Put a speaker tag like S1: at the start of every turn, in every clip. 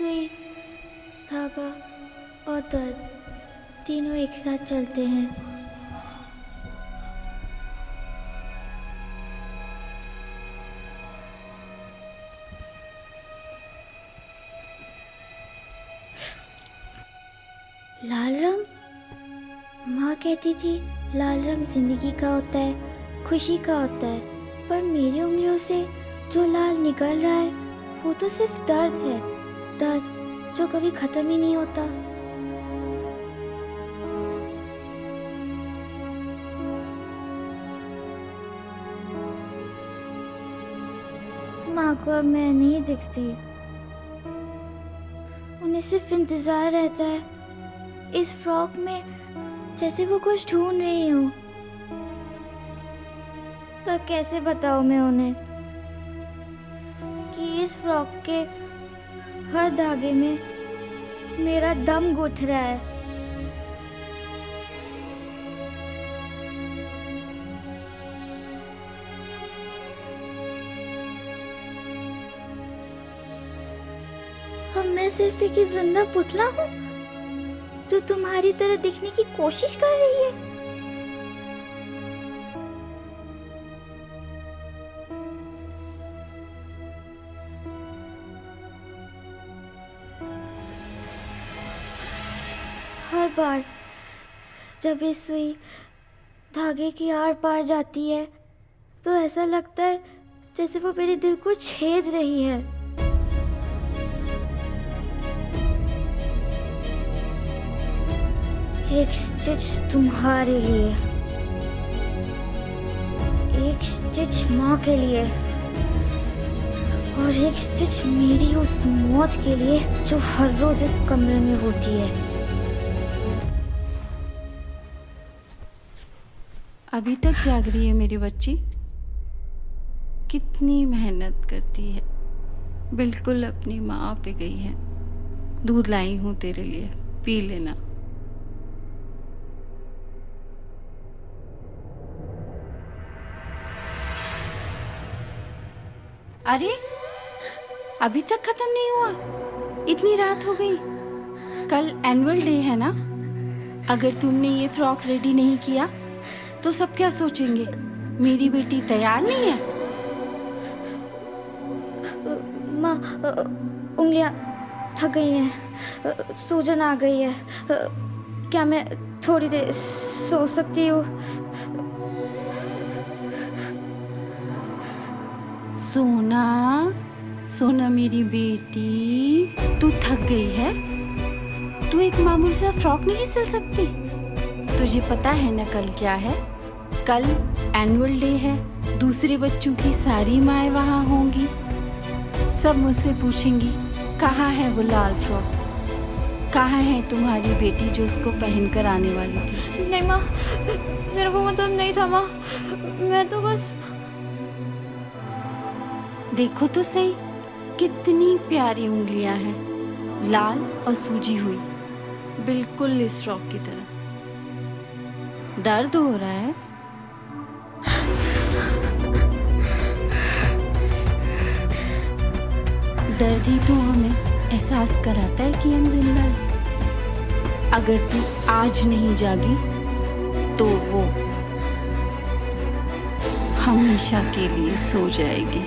S1: सुई, धागा और दर्द तीनों एक साथ चलते हैं। लाल रंग? माँ कहती थी लाल रंग जिंदगी का होता है, खुशी का होता है, पर मेरी उंगलियों से जो लाल निकल रहा है वो तो सिर्फ दर्द है, दर्द जो कभी खत्म ही नहीं होता। माँ को अब मैं नहीं दिखती, उन्हें सिर्फ इंतजार रहता है इस फ्रॉक में, जैसे वो कुछ ढूंढ रही हूँ। पर कैसे बताऊँ मैं उन्हें कि इस फ्रॉक के हर धागे में मेरा दम घुट रहा है। अब मैं सिर्फ एक जिंदा पुतला हूँ जो तुम्हारी तरह दिखने की कोशिश कर रही है। हर बार जब ये सुई धागे की आर पार जाती है तो ऐसा लगता है जैसे वो मेरे दिल को छेद रही है। एक स्टिच तुम्हारे लिए, एक स्टिच माँ के लिए और एक स्टिच मेरी उस मौत के लिए जो हर रोज इस कमरे में होती है।
S2: अभी तक जाग रही है मेरी बच्ची? कितनी मेहनत करती है, बिल्कुल अपनी माँ पे गई है। दूध लाई हूँ तेरे लिए, पी लेना। अरे अभी तक खत्म नहीं हुआ? इतनी रात हो गई। कल एनुअल डे है ना? अगर तुमने ये फ्रॉक रेडी नहीं किया तो सब क्या सोचेंगे? मेरी बेटी तैयार नहीं है।
S1: माँ, उंगलियां थक गई हैं, सूजन आ गई है। क्या मैं थोड़ी देर सो सकती हूँ?
S2: सोना, सोना मेरी बेटी, तू थक गई है? तू एक मामूली सा फ्रॉक नहीं सिल सकती? तुझे पता है ना कल क्या है? कल एनुअल डे है, दूसरे बच्चों की सारी माएँ वहाँ होंगी। सब मुझसे पूछेंगी कहाँ है वो लाल फ्रॉक, कहाँ है तुम्हारी बेटी जो उसको पहन कर आने वाली थी।
S1: नहीं माँ, मेरा वो मतलब नहीं था माँ, मैं तो बस।
S2: देखो तो सही कितनी प्यारी उंगलियां हैं, लाल और सूजी हुई, बिल्कुल इस फ्रॉक की तरह। दर्द हो रहा है? दर्द ही तो हमें एहसास कराता है कि हम जिंदा हैं। अगर तू आज नहीं जागी तो वो हमेशा के लिए सो जाएगी।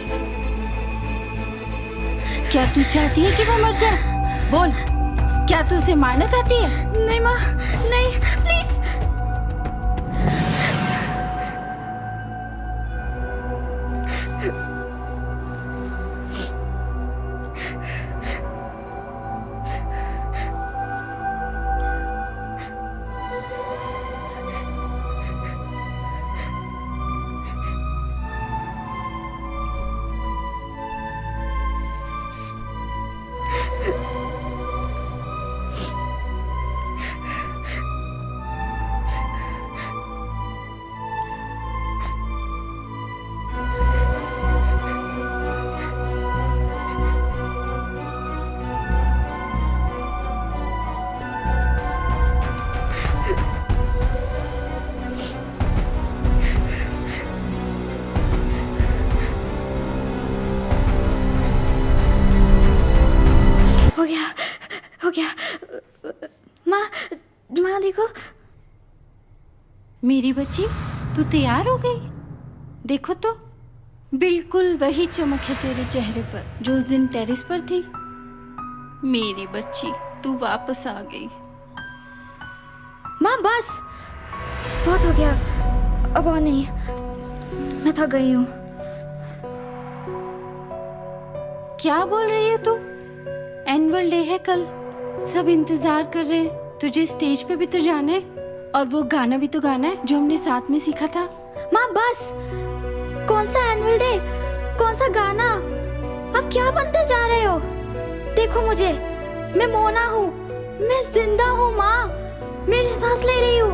S2: क्या तू चाहती है कि वो मर जाए? बोल, क्या तू उसे मारना चाहती है?
S1: नहीं माँ, नहीं, प्लीज। यहाँ देखो।
S2: मेरी बच्ची, तू तैयार हो गई? देखो तो, बिल्कुल वही चमक है तेरे चेहरे पर जो उस दिन टेरेस पर थी। मेरी बच्ची, तू वापस आ गई।
S1: माँ बस, बहुत हो गया, अब और नहीं, मैं थक गई हूँ।
S2: क्या बोल रही है तू? एनुअल डे है कल, सब इंतजार कर रहे हैं, तुझे स्टेज पे भी तो जाना है और वो गाना भी तो गाना है जो हमने साथ में सीखा था।
S1: माँ बस, कौन सा एनुअल डे, कौन सा गाना, आप क्या बनते जा रहे हो? देखो मुझे, मैं मोना हूँ, मैं जिंदा हूँ माँ, मेरी सांस ले रही हूँ,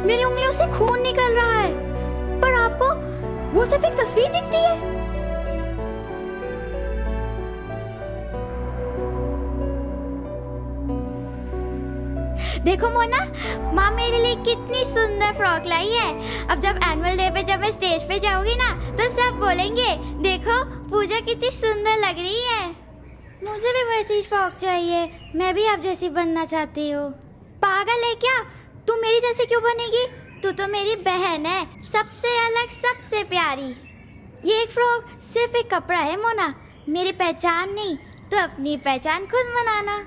S1: मेरी उंगलियों से खून निकल रहा है, पर आपको वो सिर्फ एक तस्वीर दिखती है। देखो मोना, माँ मेरे लिए कितनी सुंदर फ्रॉक लाई है। अब जब एनुअल डे पे जब मैं स्टेज पे जाऊंगी ना, तो सब बोलेंगे देखो पूजा कितनी सुंदर लग रही है। मुझे भी वैसी फ्रॉक चाहिए, मैं भी आप जैसी बनना चाहती हूँ। पागल है क्या, तू मेरी जैसी क्यों बनेगी? तू तो मेरी बहन है, सबसे अलग, सबसे प्यारी। ये एक फ्रॉक सिर्फ एक कपड़ा है मोना, मेरी पहचान नहीं, तो अपनी पहचान खुद बनाना।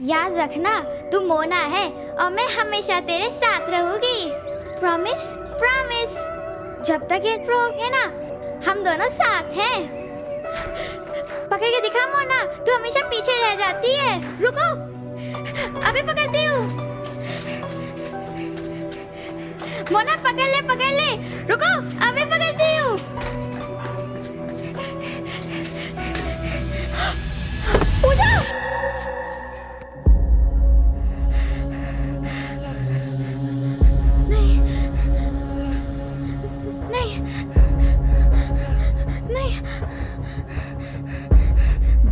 S1: याद रखना, तू मोना है और मैं हमेशा तेरे साथ रहूंगी। प्रॉमिस? प्रॉमिस। जब तक ये फ्रॉक है ना, हम दोनों साथ हैं। पकड़ के दिखा मोना, तू हमेशा पीछे रह जाती है। रुको, अभी पकड़ती हूँ। मोना पकड़ ले, पकड़ ले। रुको, अभी पकड़ती हूँ। पूजा!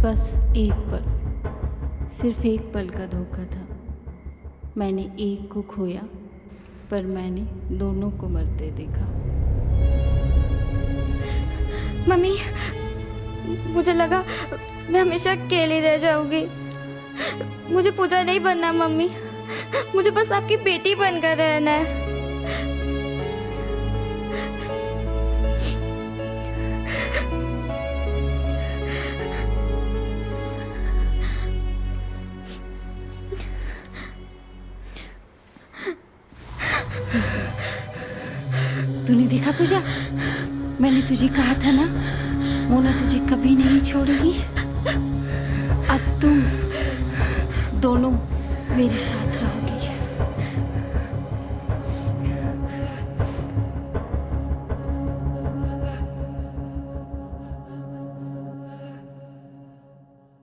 S2: बस एक पल, सिर्फ एक पल का धोखा था। मैंने एक को खोया, पर मैंने दोनों को मरते देखा।
S1: मम्मी, मुझे लगा मैं हमेशा अकेली रह जाऊंगी। मुझे पूजा नहीं बनना मम्मी, मुझे बस आपकी बेटी बनकर रहना है।
S2: तूने देखा पूजा, मैंने तुझे कहा था ना, मोना तुझे कभी नहीं छोड़ेगी। अब तुम दोनों मेरे साथ रहो।